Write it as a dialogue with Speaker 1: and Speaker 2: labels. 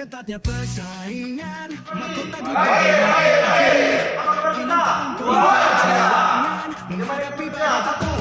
Speaker 1: Ketatnya persaingan, mahkota di
Speaker 2: Hei,
Speaker 1: bagian
Speaker 2: hei, hei,
Speaker 1: kaki.
Speaker 2: apa kabar kita?
Speaker 1: Menghadapi
Speaker 2: Wah,
Speaker 1: perjuangan, menghadapi
Speaker 2: gimana?
Speaker 1: badai